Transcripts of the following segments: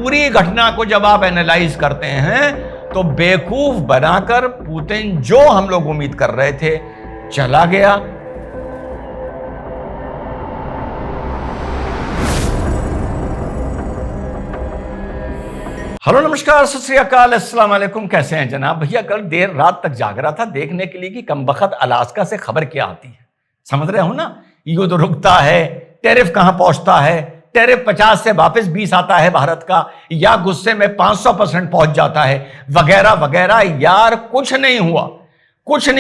पूरी घटना को जब आप एनालाइज करते हैं तो बेवकूफ बनाकर पुतिन जो हम लोग उम्मीद कर रहे थे चला गया। हेलो नमस्कार सत श्री अकाल अस्सलाम वालेकुम। कैसे हैं जनाब? भैया कल देर रात तक जाग रहा था देखने के लिए कि कमबख्त अलास्का से खबर क्या आती है। समझ रहे हो ना, युद्ध रुकता है, टैरिफ कहां पहुंचता है, टैरिफ 50 से वापस 20 आता है भारत का, या गुस्से में 500% पहुंच जाता है, वगैरह वगैरह। यार कुछ नहीं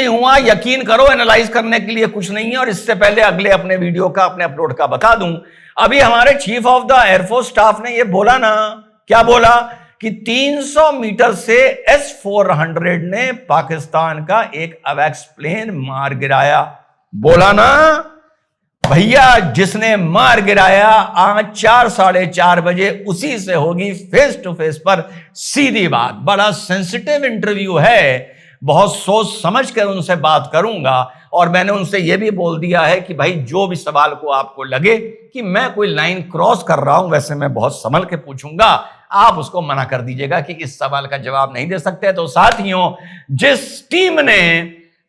हुआ, यकीन करो एनालाइज करने के लिए कुछ नहीं है। और इससे पहले अगले अपने वीडियो का, अपने अपलोड का बता दूं, अभी हमारे chief of the air force staff ने यह बोला ना, क्या बोला कि 300 मीटर से S-400 ने पाकिस्तान का एक अवैक्स प्लेन मार गिराया। बोला ना भैया, जिसने मार गिराया आज 4 साढ़े 4 बजे उसी से होगी फेस टू फेस पर सीधी बात। बड़ा सेंसिटिव इंटरव्यू है, बहुत सोच समझ कर उनसे बात करूंगा। और मैंने उनसे यह भी बोल दिया है कि भाई जो भी सवाल को आपको लगे कि मैं कोई लाइन क्रॉस कर रहा हूं, वैसे मैं बहुत संभल के पूछूंगा, आप उसको मना कर दीजिएगा कि इस सवाल का जवाब नहीं दे सकते। तो साथियों, जिस टीम ने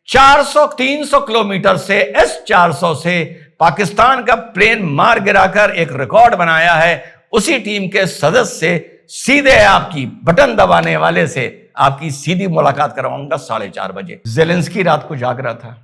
300 किलोमीटर से S-400 से पाकिस्तान का प्लेन मार गिराकर एक रिकॉर्ड बनाया है, उसी टीम के सदस्य से सीधे आपकी बटन दबाने वाले से आपकी सीधी मुलाकात करवाऊंगा 4:30 बजे। ज़ेलेंस्की रात को जाग रहा था,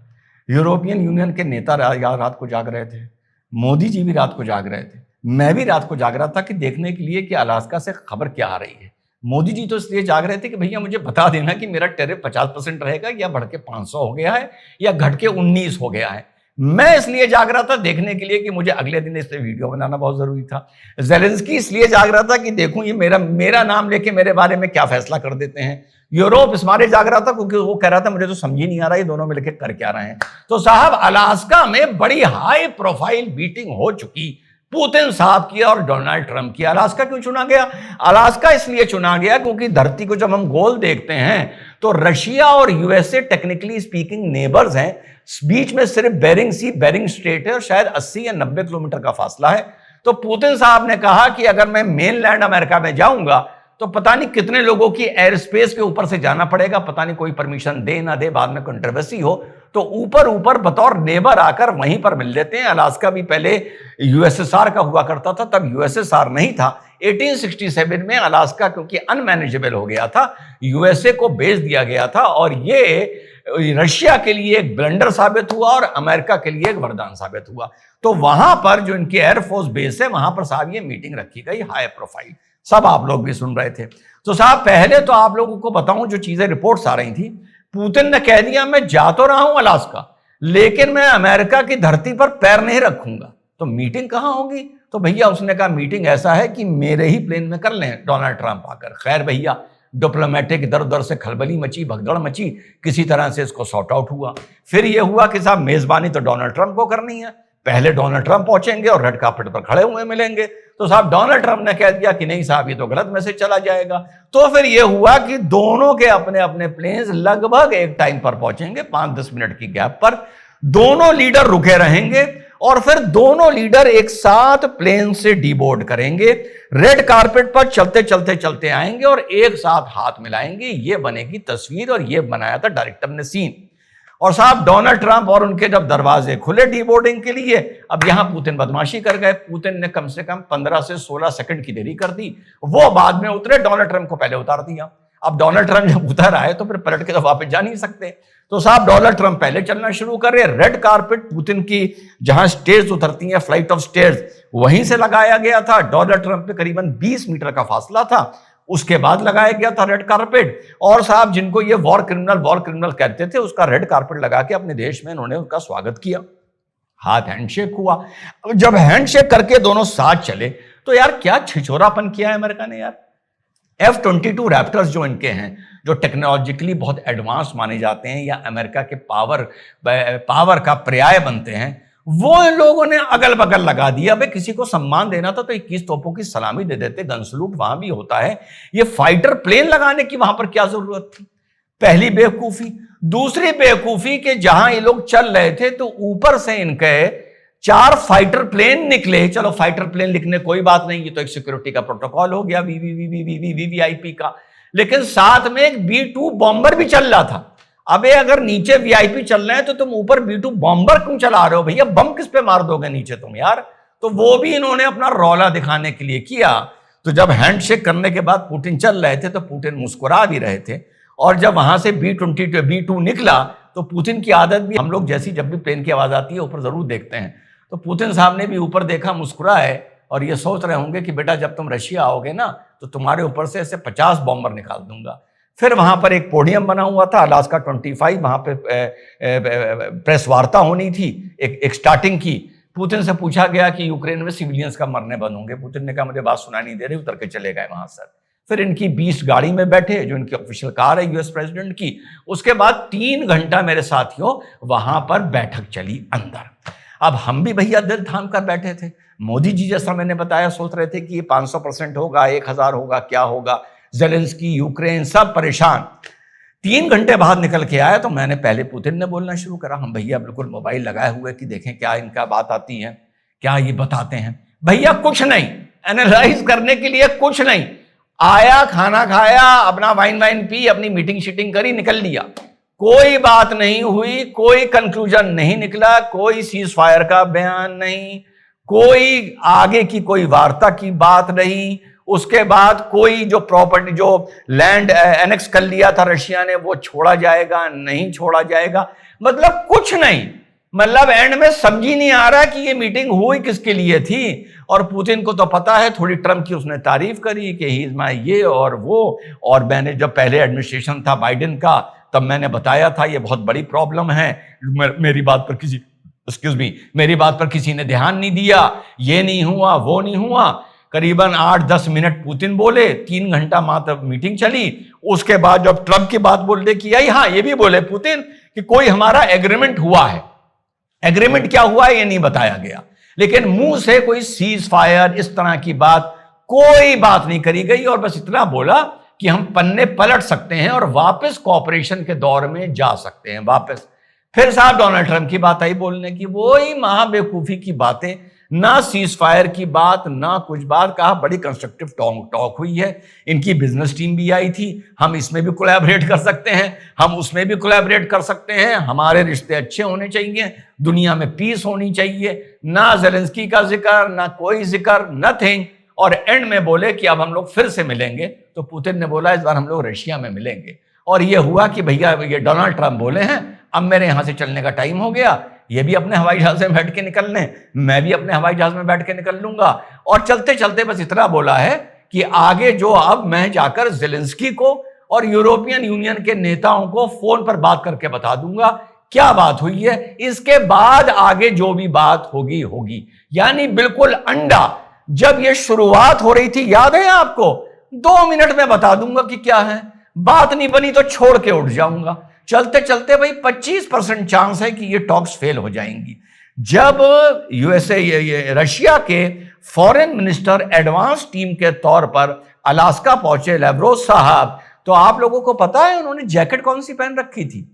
यूरोपियन यूनियन के नेता रात को जाग रहे थे, मोदी जी भी रात को जाग रहे थे, मैं भी रात को जाग रहा था कि देखने के लिए कि अलास्का से खबर क्या आ रही है। मोदी जी तो इसलिए जाग रहे थे कि भैया मुझे बता देना कि मेरा टैरिफ 50% रहेगा या बढ़ के 500 हो गया है या घट के 19 हो गया है। मैं इसलिए जाग रहा था देखने के लिए कि मुझे अगले दिन इस पे वीडियो बनाना बहुत जरूरी था। ज़ेलेंस्की इसलिए जाग रहा था कि देखूं ये मेरा नाम लेके मेरे बारे में क्या फैसला कर देते हैं। यूरोप इस मारे जाग रहा था क्योंकि वो कह रहा था मुझे तो समझ ही नहीं आ रहा ये दोनों मिलकर कर क्या रहे हैं। तो साहब, अलास्का में बड़ी हाई प्रोफाइल मीटिंग हो चुकी पुतिन साहब की और डोनाल्ड ट्रंप की। अलास्का क्यों चुना गया? अलास्का इसलिए चुना गया क्योंकि धरती को जब हम गोल देखते हैं तो रशिया और यूएसए टेक्निकली स्पीकिंग नेबर्स हैं। बीच में सिर्फ बेरिंग सी, बेरिंग स्ट्रेट है और शायद 80 या 90 किलोमीटर का फासला है। तो पुतिन साहब ने कहा कि अगर मैं मेनलैंड अमेरिका में जाऊंगा तो पता नहीं कितने लोगों की एयर स्पेस के ऊपर से जाना पड़ेगा, पता नहीं कोई परमिशन दे ना दे, बाद में कंट्रोवर्सी हो, तो ऊपर बतौर नेबर आकर वहीं पर मिल लेते हैं। अलास्का भी पहले यूएसएसआर का हुआ करता था, तब यूएसएसआर नहीं था। 1867 में अलास्का क्योंकि अनमैनेजेबल हो गया था, यूएसए को बेच दिया गया था और ये रशिया के लिए एक ब्लंडर साबित हुआ और अमेरिका के लिए एक वरदान साबित हुआ। तो वहां पर जो इनकी एयरफोर्स बेस है, वहां पर साहब ये मीटिंग रखी गई, हाई प्रोफाइल। सब आप लोग भी सुन रहे थे। तो साहब, पहले तो आप लोगों को बताऊं जो चीजें रिपोर्ट्स आ रही थी, पुतिन ने कह दिया मैं जा तो रहा हूं अलास्का, लेकिन मैं अमेरिका की धरती पर पैर नहीं रखूंगा। तो मीटिंग कहां होगी? तो भैया उसने कहा मीटिंग ऐसा है कि मेरे ही प्लेन में कर लें डोनाल्ड ट्रंप आकर। खैर भैया, डिप्लोमेटिक इधर उधर से खलबली मची, भगदड़ मची, किसी तरह से इसको सॉर्ट आउट हुआ। फिर यह हुआ कि साहब मेजबानी तो डोनाल्ड ट्रंप को करनी है, पहले डोनाल्ड ट्रंप पहुंचेंगे और रेड कार्पेट पर खड़े हुए मिलेंगे। तो साहब डोनाल्ड ट्रंप ने कह दिया कि नहीं साहब, ये तो गलत मैसेज चला जाएगा। तो फिर यह हुआ कि दोनों के अपने अपने प्लेन्स लगभग एक टाइम पर पहुंचेंगे, 5-10 मिनट की गैप पर। दोनों लीडर रुके रहेंगे और फिर दोनों लीडर एक साथ प्लेन से डीबोर्ड करेंगे, रेड कार्पेट पर चलते आएंगे और एक साथ हाथ मिलाएंगे। ये बनेगी तस्वीर और ये बनाया था डायरेक्टर ने सीन। और साहब डोनाल्ड ट्रंप और उनके जब दरवाजे खुले डीबोर्डिंग के लिए, अब यहां पुतिन बदमाशी कर गए। पुतिन ने कम से कम 15 से 16 सेकंड की देरी कर दी। वो बाद में उतरे, डोनाल्ड ट्रंप को पहले उतार दिया। अब डोनाल्ड ट्रंप जब उतर आए तो फिर पलट के तो वापस जा नहीं सकते। तो साहब डोनाल्ड ट्रंप पहले चलना शुरू कर रहे। रेड कार्पेट पुतिन की जहां स्टेयर्स उतरती हैं, फ्लाइट ऑफ स्टेयर्स, वहीं से लगाया गया था। डोनाल्ड ट्रंप पे करीबन 20 मीटर का फासला था, उसके बाद लगाया गया था रेड कार्पेट। और साहब जिनको ये वॉर क्रिमिनल कहते थे, उसका रेड कार्पेट लगा के अपने देश में इन्होंने उनका स्वागत किया। हाथ हैंडशेक हुआ। जब हैंडशेक करके दोनों साथ चले तो यार क्या छिछोरापन किया है अमेरिका ने यार। F-22 रैप्टर्स जो इनके हैं, जो टेक्नोलॉजिकली बहुत एडवांस माने जाते हैं या अमेरिका के पावर का पर्याय बनते हैं, वो इन लोगों ने अगल बगल लगा दिया। भाई किसी को सम्मान देना था तो 21 तोपों की सलामी दे देते, गन सलूट वहां भी होता है। ये फाइटर प्लेन लगाने की वहां पर क्या जरूरत थी? पहली बेवकूफी। दूसरी बेवकूफी के जहां ये लोग चल रहे थे तो ऊपर से इनके 4 फाइटर प्लेन निकले। चलो फाइटर प्लेन लिखने कोई बात नहीं, ये तो एक सिक्योरिटी का प्रोटोकॉल हो गया वीवीआईपी का, लेकिन साथ में एक B2 बॉम्बर भी चल रहा था। अबे अगर नीचे वीआईपी चल रहे हैं तो तुम ऊपर B2 बॉम्बर क्यों चला रहे हो भैया? बम किस पे मार दोगे नीचे तुम यार? तो वो भी इन्होंने अपना रौला दिखाने के लिए किया। तो जब हैंडशेक करने के बाद पुतिन चल रहे थे तो पुतिन मुस्कुरा भी रहे थे, और जब वहां से B2 निकला तो पुतिन की आदत भी, हम लोग जैसी जब भी प्लेन की आवाज आती है ऊपर जरूर देखते हैं, तो पुतिन साहब ने भी ऊपर देखा, मुस्कुराए, और ये सोच रहे होंगे कि बेटा जब तुम रशिया आओगे ना तो तुम्हारे ऊपर से ऐसे 50 बॉम्बर निकाल दूंगा। फिर वहां पर एक पोडियम बना हुआ था, अलास्का 25, वहां पे प्रेस वार्ता होनी थी, एक स्टार्टिंग की। पुतिन से पूछा गया कि यूक्रेन में सिविलियंस का मरने बंद होंगे। पुतिन ने कहा मुझे बात सुनाई नहीं दे रही, उतर के चले गए वहां से। फिर इनकी 20 गाड़ी में बैठे, जो इनकी ऑफिशियल कार है यूएस प्रेसिडेंट की। उसके बाद 3 घंटा मेरे साथियों वहां पर बैठक चली अंदर। अब हम भी भैया दिल थाम कर बैठे थे। मोदी जी जैसा मैंने बताया सोच रहे थे कि ये 500% होगा, 1000 होगा, क्या होगा। जेलेंस्की, यूक्रेन सब परेशान। 3 घंटे बाद निकल के आया तो मैंने पहले पुतिन ने बोलना शुरू करा। हम भैया बिल्कुल मोबाइल लगाए हुए कि देखें क्या इनका बात आती है, क्या ये बताते हैं। भैया कुछ नहीं, एनालाइज करने के लिए कुछ नहीं। आया, खाना खाया, अपना वाइन पी, अपनी मीटिंग शीटिंग करी, निकल लिया। कोई बात नहीं हुई, कोई कंक्लूजन नहीं निकला, कोई सीज फायर का बयान नहीं, कोई आगे की कोई वार्ता की बात नहीं। उसके बाद कोई जो प्रॉपर्टी, जो लैंड एनेक्स कर लिया था रशिया ने, वो छोड़ा जाएगा नहीं छोड़ा जाएगा, मतलब कुछ नहीं। मतलब एंड में समझ ही नहीं आ रहा कि ये मीटिंग हुई किसके लिए थी। और पुतिन को तो पता है, थोड़ी ट्रम्प की उसने तारीफ करी कि ही इज माय ये और वो। और मैंने जब पहले एडमिनिस्ट्रेशन था बाइडेन का, तब मैंने बताया था ये बहुत बड़ी प्रॉब्लम है, मेरी बात पर किसी ने ध्यान नहीं दिया, ये नहीं हुआ, वो नहीं हुआ। करीबन 8-10 मिनट पुतिन बोले, 3 घंटा मात्र मीटिंग चली। उसके बाद जब ट्रम्प की बात बोलने की आई, हाँ ये भी बोले पुतिन कि कोई हमारा एग्रीमेंट हुआ है। एग्रीमेंट क्या हुआ है ये नहीं बताया गया, लेकिन मुंह से कोई सीज फायर इस तरह की बात, कोई बात नहीं करी गई। और बस इतना बोला कि हम पन्ने पलट सकते हैं और वापस कॉपरेशन के दौर में जा सकते हैं वापस। फिर साहब डोनाल्ड ट्रंप की बात आई बोलने की, वही महाबेवकूफी की बातें, ना सीज फायर की बात, ना कुछ बात। कहा बड़ी कंस्ट्रक्टिव टॉक हुई है, इनकी बिजनेस टीम भी आई थी, हम इसमें भी कोलैबोरेट कर सकते हैं, हम उसमें भी कोलैबोरेट कर सकते हैं, हमारे रिश्ते अच्छे होने चाहिए, दुनिया में पीस होनी चाहिए। ना जेलेंस्की का जिक्र, ना कोई जिक्र, नथिंग। और एंड में बोले कि अब हम लोग फिर से मिलेंगे। तो पुतिन ने बोला इस बार हम लोग रशिया में मिलेंगे। और ये हुआ कि भैया ये डोनाल्ड ट्रंप बोले हैं अब मेरे यहां से चलने का टाइम हो गया, ये भी अपने हवाई जहाज में बैठ के निकल लें, मैं भी अपने हवाई जहाज में बैठ के निकल लूंगा। और चलते चलते बस इतना बोला है कि आगे जो अब मैं जाकर जेलेंस्की को और यूरोपियन यूनियन के नेताओं को फोन पर बात करके बता दूंगा क्या बात हुई है, इसके बाद आगे जो भी बात होगी होगी। यानी बिल्कुल अंडा। जब ये शुरुआत हो रही थी याद है आपको, 2 मिनट में बता दूंगा कि क्या है, बात नहीं बनी तो छोड़ के उठ जाऊंगा। चलते चलते भाई 25% चांस है कि ये टॉक्स फेल हो जाएंगी। जब यूएसए रशिया के फॉरेन मिनिस्टर एडवांस टीम के तौर पर अलास्का पहुंचे लैव्रोव साहब, तो आप लोगों को पता है उन्होंने जैकेट कौन सी पहन रखी थी?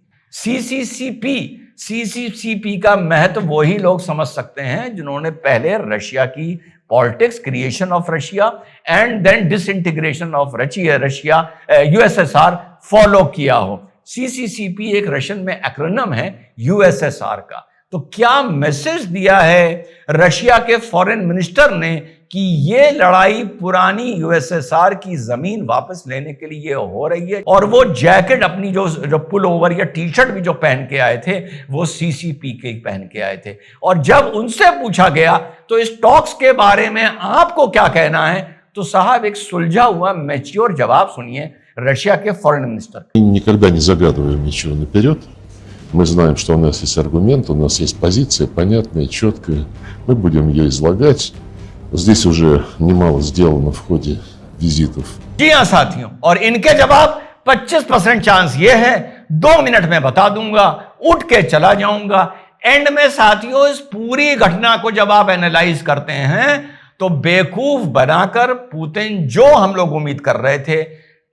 सीसीसीपी का महत्व वही लोग समझ सकते हैं जिन्होंने पहले रशिया की politics, creation of Russia and then disintegration of Russia USSR follow किया हो। सीसीसीपी एक रशियन में एक्रोनिम है यूएसएसआर का। तो क्या मैसेज दिया है रशिया के फॉरेन मिनिस्टर ने कि ये लड़ाई पुरानी यूएसएसआर की जमीन वापस लेने के लिए हो रही है। और वो जैकेट अपनी जो पुल ओवर या टी शर्ट भी जो पहन के आए थे वो सीसीपी के पहन के आए थे। और जब उनसे पूछा गया तो इस टॉक्स के बारे में आपको क्या कहना है, तो साहब एक सुलझा हुआ मैच्योर जवाब सुनिए रशिया के फॉरेन मिनिस्टर। Никогда не загадываем ничего наперед. Мы знаем, что у нас есть аргумент, у нас есть позиция понятная, четкая. Мы будем ее излагать. Здесь уже немало сделано в ходе визитов. जी हाँ साथियों, और इनके जवाब 25% चांस ये है 2 मिनट में बता दूंगा, उठ के चला जाऊंगा। एंड में साथियों इस पूरी घटना को जब आप एनालाइज करते हैं तो बेवकूफ बनाकर पुतिन जो हम लोग उम्मीद कर रहे थे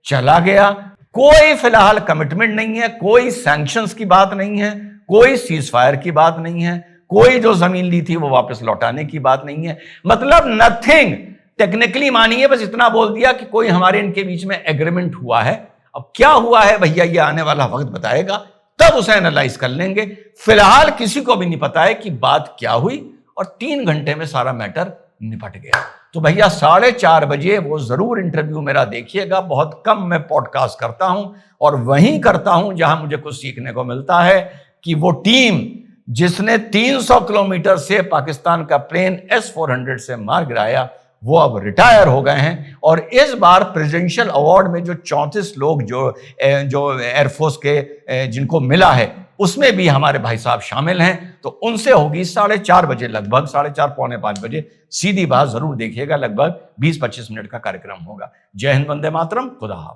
चला गया। कोई फिलहाल कमिटमेंट नहीं है, कोई सैंक्शंस की बात नहीं है, कोई सीज फायर की बात नहीं है, कोई जो जमीन ली थी वो वापस लौटाने की बात नहीं है। मतलब नथिंग टेक्निकली मानिए, बस इतना बोल दिया कि कोई हमारे इनके बीच में एग्रीमेंट हुआ है। अब क्या हुआ है भैया, ये आने वाला वक्त बताएगा, तब उसे एनालाइज कर लेंगे। फिलहाल किसी को भी नहीं पता है कि बात क्या हुई, और 3 घंटे में सारा मैटर निपट गया। तो भैया 4:30 बजे वो जरूर इंटरव्यू मेरा देखिएगा। बहुत कम मैं पॉडकास्ट करता हूं, और वहीं करता हूं जहां मुझे कुछ सीखने को मिलता है कि वो टीम जिसने 300 किलोमीटर से पाकिस्तान का प्लेन S-400 से मार गिराया, वो अब रिटायर हो गए हैं। और इस बार प्रेसिडेंशियल अवार्ड में जो 34 लोग जो एयरफोर्स के जिनको मिला है, उसमें भी हमारे भाई साहब शामिल हैं। तो उनसे होगी 4:30 बजे, लगभग 4:30 पौने 5 बजे। सीधी बात जरूर देखिएगा, लगभग 20-25 मिनट का कार्यक्रम होगा। जय हिंद, वंदे मातरम, खुदा हाफिज।